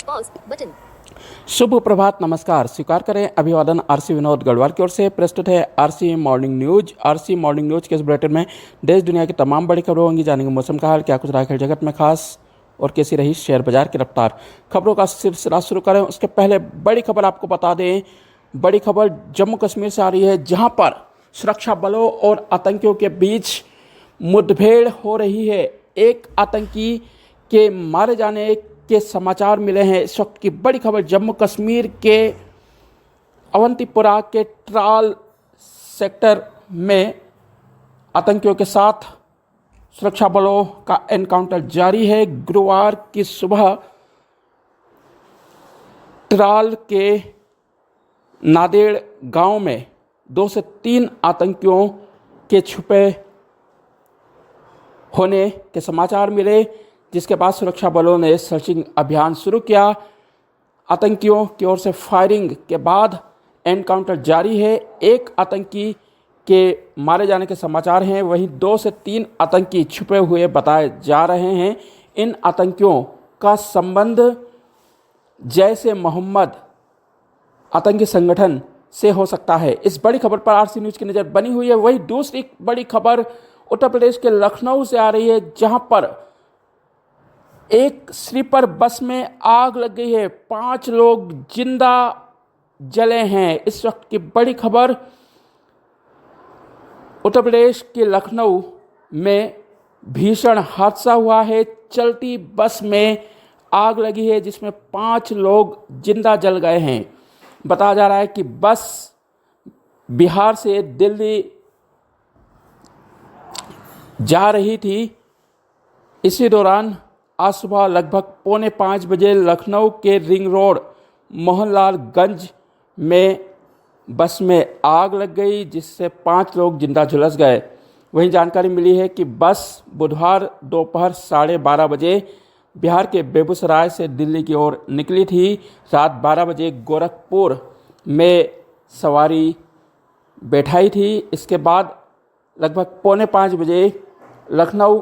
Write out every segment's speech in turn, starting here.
Pause button. शुभ प्रभात, नमस्कार, स्वीकार करें अभिवादन। आरसी विनोद गढ़वाल की ओर से प्रस्तुत है RC morning news. RC morning news के इस बुलेटिन में देश दुनिया की तमाम बड़ी खबरों होंगी। जानेंगे मौसम का हाल, क्या कुछ रहा खेल जगत में खास, और कैसी रही शेयर बाजार की रफ्तार। खबरों का सिलसिला शुरू करें उसके पहले बड़ी खबर आपको बता दें। बड़ी खबर जम्मू कश्मीर से आ रही है, जहां पर सुरक्षा बलों और आतंकियों के बीच मुठभेड़ हो रही है। एक आतंकी के मारे जाने के समाचार मिले हैं। इस वक्त की बड़ी खबर जम्मू कश्मीर के अवंतीपुरा के ट्राल सेक्टर में आतंकियों के साथ सुरक्षा बलों का एनकाउंटर जारी है। गुरुवार की सुबह ट्राल के नादेड़ गांव में 2 से 3 आतंकियों के छुपे होने के समाचार मिले, जिसके बाद सुरक्षा बलों ने सर्चिंग अभियान शुरू किया। आतंकियों की ओर से फायरिंग के बाद एनकाउंटर जारी है। एक आतंकी के मारे जाने के समाचार हैं, वहीं 2 से 3 आतंकी छुपे हुए बताए जा रहे हैं। इन आतंकियों का संबंध जैश ए मोहम्मद आतंकी संगठन से हो सकता है। इस बड़ी खबर पर आरसी न्यूज की नज़र बनी हुई है। वहीं दूसरी बड़ी खबर उत्तर प्रदेश के लखनऊ से आ रही है, जहां पर एक स्लीपर बस में आग लग गई है। 5 लोग जिंदा जले हैं। इस वक्त की बड़ी खबर उत्तर प्रदेश के लखनऊ में भीषण हादसा हुआ है। चलती बस में आग लगी है, जिसमें 5 लोग जिंदा जल गए हैं। बताया जा रहा है कि बस बिहार से दिल्ली जा रही थी। इसी दौरान आज सुबह लगभग 4:45 बजे लखनऊ के रिंग रोड मोहनलालगंज में बस में आग लग गई, जिससे 5 लोग जिंदा झुलस गए। वहीं जानकारी मिली है कि बस बुधवार दोपहर 12:30 बजे बिहार के बेगूसराय से दिल्ली की ओर निकली थी। रात 12 बजे गोरखपुर में सवारी बैठाई थी। इसके बाद लगभग 4:45 बजे लखनऊ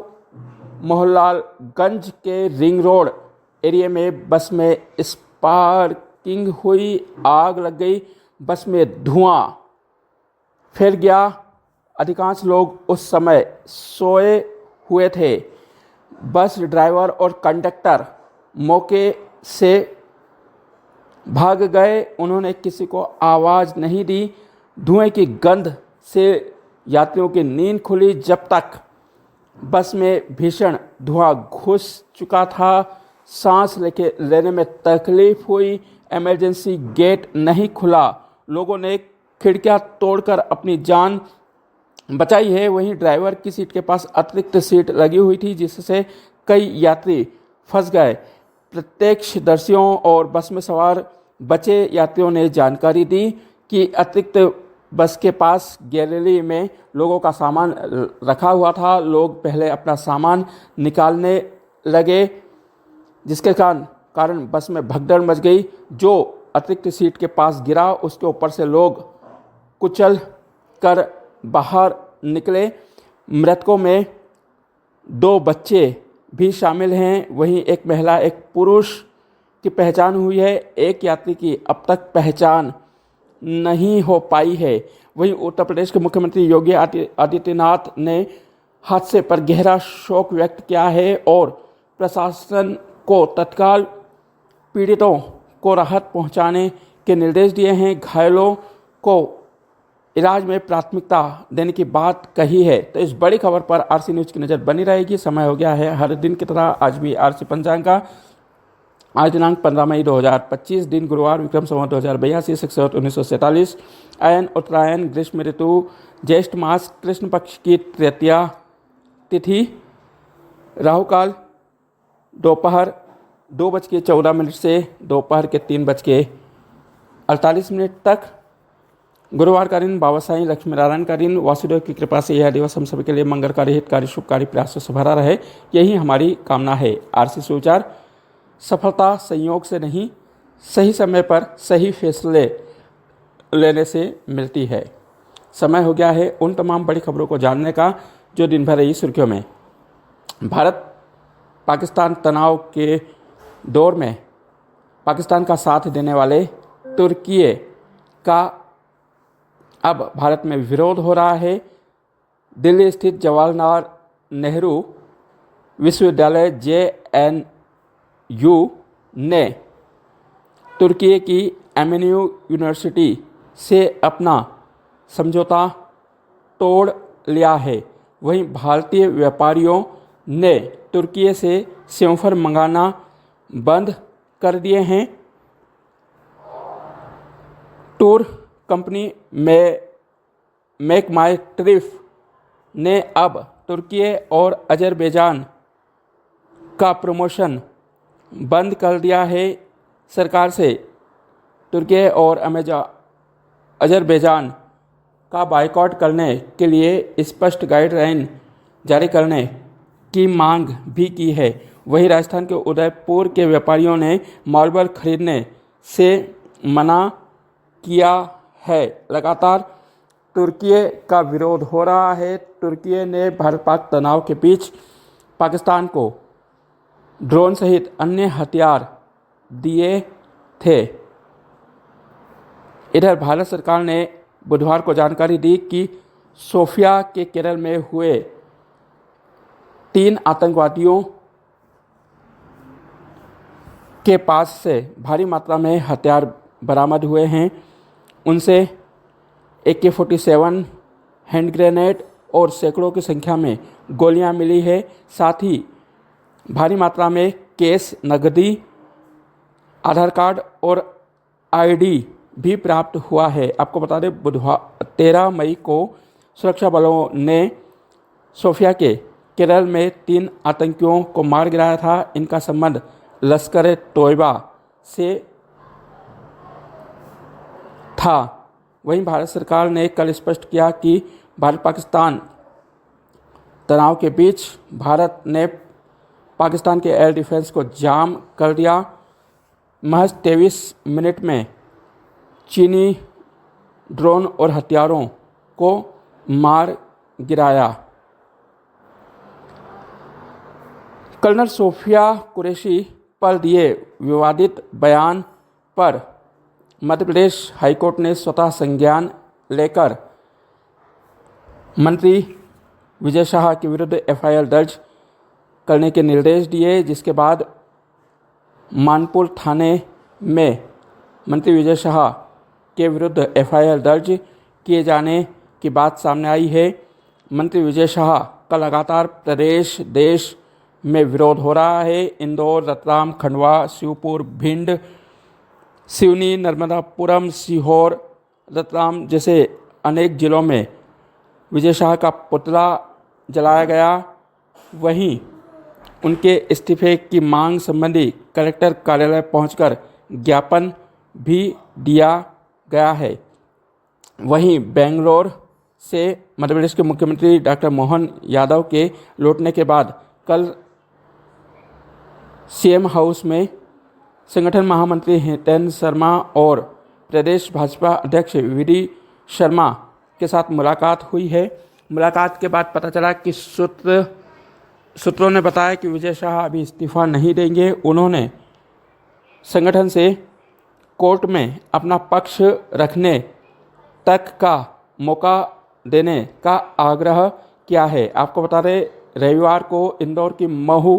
मोहनलालगंज के रिंग रोड एरिया में बस में स्पार्किंग हुई, आग लग गई। बस में धुआं फैल गया। अधिकांश लोग उस समय सोए हुए थे। बस ड्राइवर और कंडक्टर मौके से भाग गए। उन्होंने किसी को आवाज़ नहीं दी। धुएं की गंध से यात्रियों की नींद खुली। जब तक बस में भीषण धुआं घुस चुका था, सांस लेने में तकलीफ हुई। इमरजेंसी गेट नहीं खुला। लोगों ने खिड़कियां तोड़कर अपनी जान बचाई है। वहीं ड्राइवर की सीट के पास अतिरिक्त सीट लगी हुई थी, जिससे कई यात्री फंस गए। प्रत्यक्षदर्शियों और बस में सवार बचे यात्रियों ने जानकारी दी कि अतिरिक्त बस के पास गैलरी में लोगों का सामान रखा हुआ था। लोग पहले अपना सामान निकालने लगे, जिसके कारण बस में भगदड़ मच गई। जो अतिरिक्त सीट के पास गिरा, उसके ऊपर से लोग कुचल कर बाहर निकले। मृतकों में 2 बच्चे भी शामिल हैं। वहीं एक महिला, एक पुरुष की पहचान हुई है। एक यात्री की अब तक पहचान नहीं हो पाई है। वहीं उत्तर प्रदेश के मुख्यमंत्री योगी आदित्यनाथ ने हादसे पर गहरा शोक व्यक्त किया है और प्रशासन को तत्काल पीड़ितों को राहत पहुंचाने के निर्देश दिए हैं। घायलों को इलाज में प्राथमिकता देने की बात कही है। तो इस बड़ी खबर पर आरसी न्यूज की नज़र बनी रहेगी। समय हो गया है हर दिन की तरह आज भी आरसी पंचांग का। आज दिनांक 15 मई 2025, दिन गुरुवार, विक्रम संवत 2082, शिक 1947, अयन उत्तरायण, ग्रीष्म ऋतु, ज्येष्ठ मास, कृष्ण पक्ष की तृतीया तिथि, राहुकाल दोपहर 2:14 से दोपहर के 3:48 तक। गुरुवार का दिन बाबा साईं लक्ष्मी नारायण का दिन। वासुदेव की कृपा से यह दिवस हम सभी के लिए मंगलकारी, हितकारी, शुभकारी प्रयासों से भरा रहे, यही हमारी कामना है। आरसी सुविचार सफलता संयोग से नहीं, सही समय पर सही फैसले लेने से मिलती है। समय हो गया है उन तमाम बड़ी खबरों को जानने का जो दिन भर रही सुर्खियों में। भारत पाकिस्तान तनाव के दौर में पाकिस्तान का साथ देने वाले तुर्की का अब भारत में विरोध हो रहा है। दिल्ली स्थित जवाहरलाल नेहरू विश्वविद्यालय JNU ने तुर्की की एमएनयू यूनिवर्सिटी से अपना समझौता तोड़ लिया है। वहीं भारतीय व्यापारियों ने तुर्की से सेमफर मंगाना बंद कर दिए हैं। टूर कंपनी मेक माई ट्रिप ने अब तुर्की और अजरबैजान का प्रमोशन बंद कर दिया है। सरकार से तुर्की और अजरबैजान का बायकॉट करने के लिए स्पष्ट गाइडलाइन जारी करने की मांग भी की है। वहीं राजस्थान के उदयपुर के व्यापारियों ने मार्बल खरीदने से मना किया है। लगातार तुर्की का विरोध हो रहा है। तुर्की ने भारत पाक तनाव के बीच पाकिस्तान को ड्रोन सहित अन्य हथियार दिए थे। इधर भारत सरकार ने बुधवार को जानकारी दी कि सोफिया के केरल में हुए 3 आतंकवादियों के पास से भारी मात्रा में हथियार बरामद हुए हैं। उनसे AK-47 हैंड ग्रेनेड और सैकड़ों की संख्या में गोलियां मिली है। साथ ही भारी मात्रा में कैश, नकदी, आधार कार्ड और ID भी प्राप्त हुआ है। आपको बता दें, बुधवार 13 मई को सुरक्षा बलों ने सोफिया के केरल में 3 आतंकियों को मार गिराया था। इनका संबंध लश्कर तोयबा से था। वहीं भारत सरकार ने कल स्पष्ट किया कि भारत पाकिस्तान तनाव के बीच भारत ने पाकिस्तान के एयर डिफेंस को जाम कर दिया। महज 23 मिनट में चीनी ड्रोन और हथियारों को मार गिराया। कर्नल सोफिया कुरैशी पर दिए विवादित बयान पर मध्य प्रदेश हाईकोर्ट ने स्वतः संज्ञान लेकर मंत्री विजय शाह के विरुद्ध FIR दर्ज करने के निर्देश दिए, जिसके बाद मानपुर थाने में मंत्री विजय शाह के विरुद्ध FIR दर्ज किए जाने की बात सामने आई है। मंत्री विजय शाह का लगातार प्रदेश देश में विरोध हो रहा है। इंदौर, रतलाम, खंडवा, शिवपुर, भिंड, सिवनी, नर्मदापुरम, सीहोर, रतलाम जैसे अनेक जिलों में विजय शाह का पुतला जलाया गया। वहीं उनके इस्तीफे की मांग संबंधी कलेक्टर कार्यालय पहुंचकर ज्ञापन भी दिया गया है। वहीं बेंगलोर से मध्य प्रदेश के मुख्यमंत्री डॉक्टर मोहन यादव के लौटने के बाद कल CM हाउस में संगठन महामंत्री हितेन शर्मा और प्रदेश भाजपा अध्यक्ष VD शर्मा के साथ मुलाकात हुई है। मुलाकात के बाद पता चला कि सूत्रों ने बताया कि विजय शाह अभी इस्तीफा नहीं देंगे। उन्होंने संगठन से कोर्ट में अपना पक्ष रखने तक का मौका देने का आग्रह किया है। आपको बता दें, रविवार को इंदौर की महू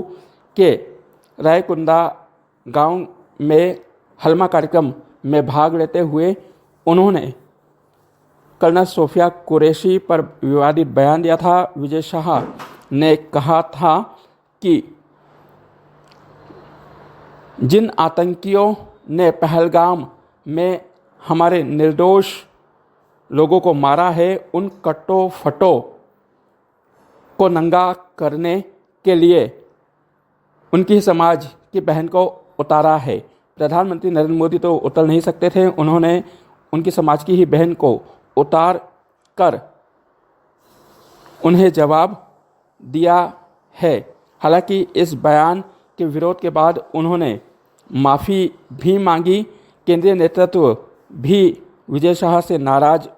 के रायकुंदा गांव में हलमा कार्यक्रम में भाग लेते हुए उन्होंने कर्नल सोफिया कुरैशी पर विवादित बयान दिया था। विजय शाह ने कहा था कि जिन आतंकियों ने पहलगाम में हमारे निर्दोष लोगों को मारा है, उन कट्टो फटो को नंगा करने के लिए उनकी समाज की बहन को उतारा है। प्रधानमंत्री नरेंद्र मोदी तो उतर नहीं सकते थे, उन्होंने उनकी समाज की ही बहन को उतार कर उन्हें जवाब दिया है। हालांकि इस बयान के विरोध के बाद उन्होंने माफ़ी भी मांगी। केंद्रीय नेतृत्व भी विजय शाह से नाराज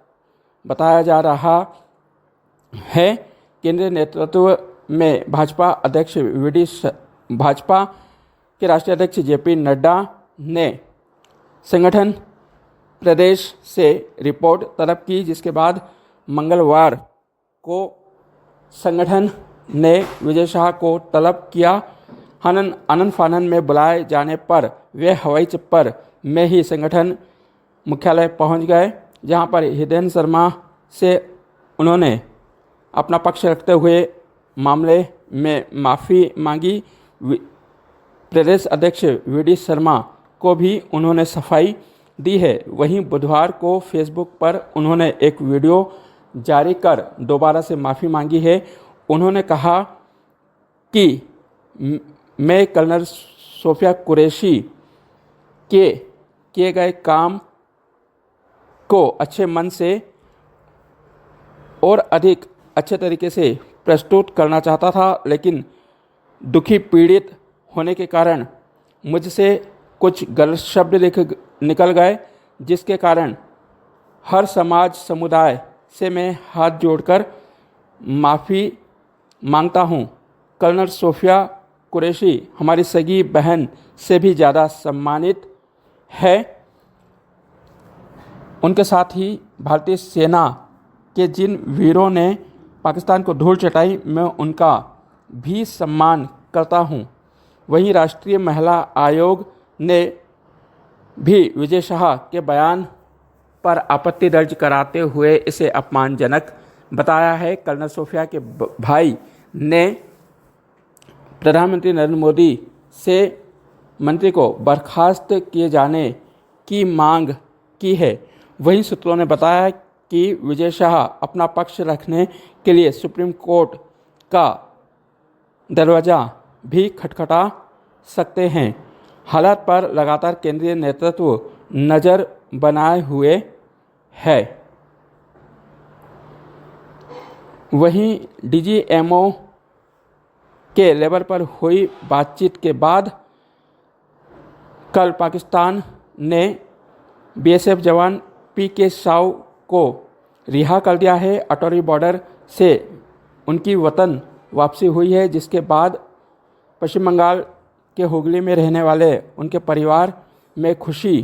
बताया जा रहा है। केंद्रीय नेतृत्व में भाजपा के राष्ट्रीय अध्यक्ष JP नड्डा, ने संगठन प्रदेश से रिपोर्ट तलब की, जिसके बाद मंगलवार को संगठन ने विजय शाह को तलब किया। आनन फानन में बुलाए जाने पर वे हवाई चप्पर में ही संगठन मुख्यालय पहुंच गए, जहां पर हृदय शर्मा से उन्होंने अपना पक्ष रखते हुए मामले में माफ़ी मांगी। प्रदेश अध्यक्ष वीडी शर्मा को भी उन्होंने सफाई दी है। वहीं बुधवार को फेसबुक पर उन्होंने एक वीडियो जारी कर दोबारा से माफ़ी मांगी है। उन्होंने कहा कि मैं कर्नल सोफिया कुरैशी के किए गए काम को अच्छे मन से और अधिक अच्छे तरीके से प्रस्तुत करना चाहता था, लेकिन दुखी पीड़ित होने के कारण मुझसे कुछ गलत शब्द निकल गए, जिसके कारण हर समाज समुदाय से मैं हाथ जोड़कर माफ़ी मांगता हूँ। कर्नल सोफिया कुरैशी हमारी सगी बहन से भी ज़्यादा सम्मानित है। उनके साथ ही भारतीय सेना के जिन वीरों ने पाकिस्तान को धूल चटाई, मैं उनका भी सम्मान करता हूँ। वहीं राष्ट्रीय महिला आयोग ने भी विजय शाह के बयान पर आपत्ति दर्ज कराते हुए इसे अपमानजनक बताया है। कर्नल सोफिया के भाई ने प्रधानमंत्री नरेंद्र मोदी से मंत्री को बर्खास्त किए जाने की मांग की है। वहीं सूत्रों ने बताया कि विजय शाह अपना पक्ष रखने के लिए सुप्रीम कोर्ट का दरवाज़ा भी खटखटा सकते हैं। हालात पर लगातार केंद्रीय नेतृत्व नज़र बनाए हुए है। वहीं डीजीएमओ के लेवल पर हुई बातचीत के बाद कल पाकिस्तान ने बीएसएफ जवान पीके साव को रिहा कर दिया है। अटौरी बॉर्डर से उनकी वतन वापसी हुई है, जिसके बाद पश्चिम बंगाल के हुगली में रहने वाले उनके परिवार में खुशी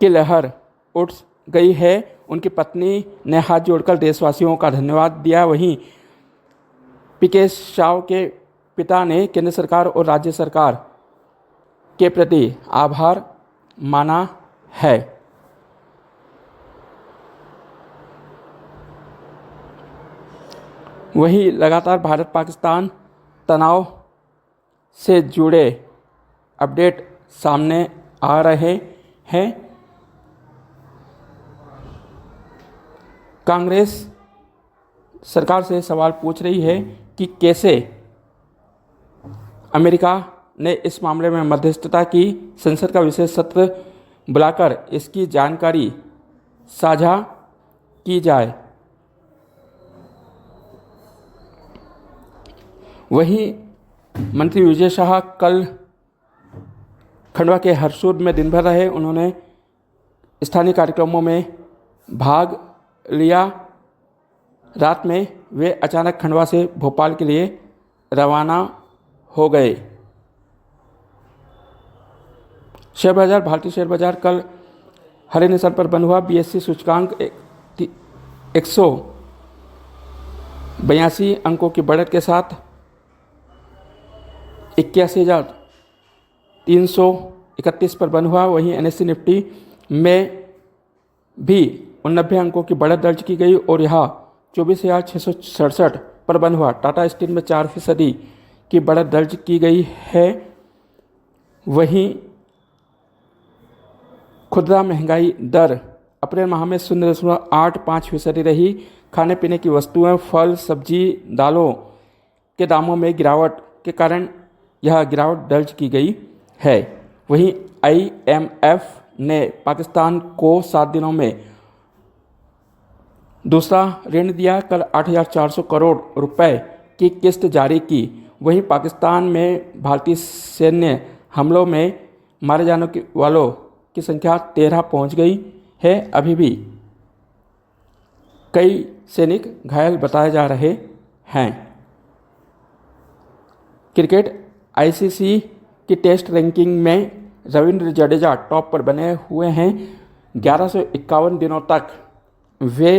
की लहर उठ गई है। उनकी पत्नी ने हाथ जोड़कर देशवासियों का धन्यवाद दिया। वहीं पीके साव के पिता ने केंद्र सरकार और राज्य सरकार के प्रति आभार माना है। वहीं लगातार भारत पाकिस्तान तनाव से जुड़े अपडेट सामने आ रहे हैं। कांग्रेस सरकार से सवाल पूछ रही है कि कैसे अमेरिका ने इस मामले में मध्यस्थता की। संसद का विशेष सत्र बुलाकर इसकी जानकारी साझा की जाए। वहीं मंत्री विजय शाह कल खंडवा के हरसूद में दिन भर रहे। उन्होंने स्थानीय कार्यक्रमों में भाग लिया। रात में वे अचानक खंडवा से भोपाल के लिए रवाना हो गए। शेयर बाजार, भारतीय शेयर बाजार कल हरे निशान पर बंद हुआ। बीएसई सूचकांक 182 अंकों की बढ़त के साथ 81,331 पर बंद हुआ। वहीं एनएससी निफ्टी में भी 89 अंकों की बढ़त दर्ज की गई और यह 24,667 पर बंद हुआ। टाटा स्टील में 4% की बढ़त दर्ज की गई है। वहीं खुदरा महंगाई दर अप्रैल माह में 0.85% रही। खाने पीने की वस्तुएं, फल, सब्जी, दालों के दामों में गिरावट के कारण यह गिरावट दर्ज की गई है। वहीं IMF ने पाकिस्तान को 7 दिनों में दूसरा ऋण दिया। कल 8,400 करोड़ रुपए की किस्त जारी की। वहीं पाकिस्तान में भारतीय सैन्य हमलों में मारे जाने वालों की संख्या 13 पहुंच गई है। अभी भी कई सैनिक घायल बताए जा रहे हैं। क्रिकेट, ICC की टेस्ट रैंकिंग में रविंद्र जडेजा टॉप पर बने हुए हैं। 1151 दिनों तक वे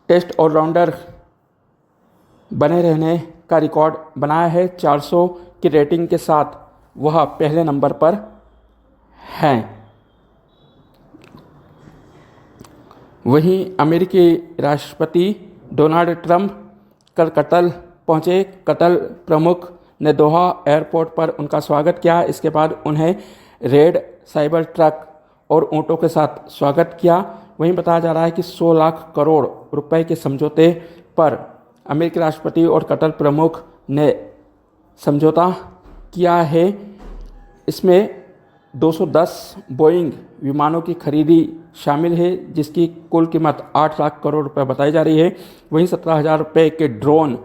टेस्ट ऑलराउंडर बने रहने का रिकॉर्ड बनाया है। 400 की रेटिंग के साथ वह पहले नंबर पर हैं। वहीं अमेरिकी राष्ट्रपति डोनाल्ड ट्रंप कल कतर पहुंचे। कतर प्रमुख ने दोहा एयरपोर्ट पर उनका स्वागत किया। इसके बाद उन्हें रेड साइबर ट्रक और ऊँटों के साथ स्वागत किया। वहीं बताया जा रहा है कि 100 लाख करोड़ रुपए के समझौते पर अमेरिकी राष्ट्रपति और कतर प्रमुख ने समझौता किया है। इसमें 210 बोइंग विमानों की खरीदी शामिल है, जिसकी कुल कीमत 8 लाख करोड़ रुपए बताई जा रही है। वहीं 17,000 रुपये के ड्रोन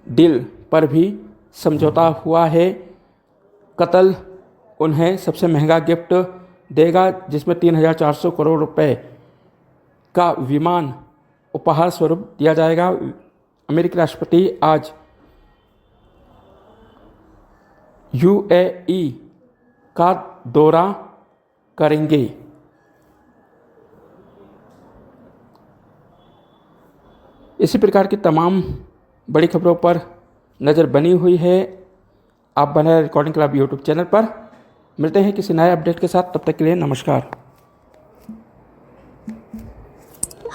डील पर भी समझौता हुआ है। कतर उन्हें सबसे महंगा गिफ्ट देगा, जिसमें 3,400 करोड़ रुपए का विमान उपहार स्वरूप दिया जाएगा। अमेरिकी राष्ट्रपति आज यूएई का दौरा करेंगे। इसी प्रकार की तमाम बड़ी खबरों पर नज़र बनी हुई है। आप बने रहे रिकॉर्डिंग क्लब यूट्यूब चैनल पर। मिलते हैं किसी नए अपडेट के साथ, तब तक के लिए नमस्कार।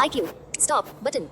IQ, stop button.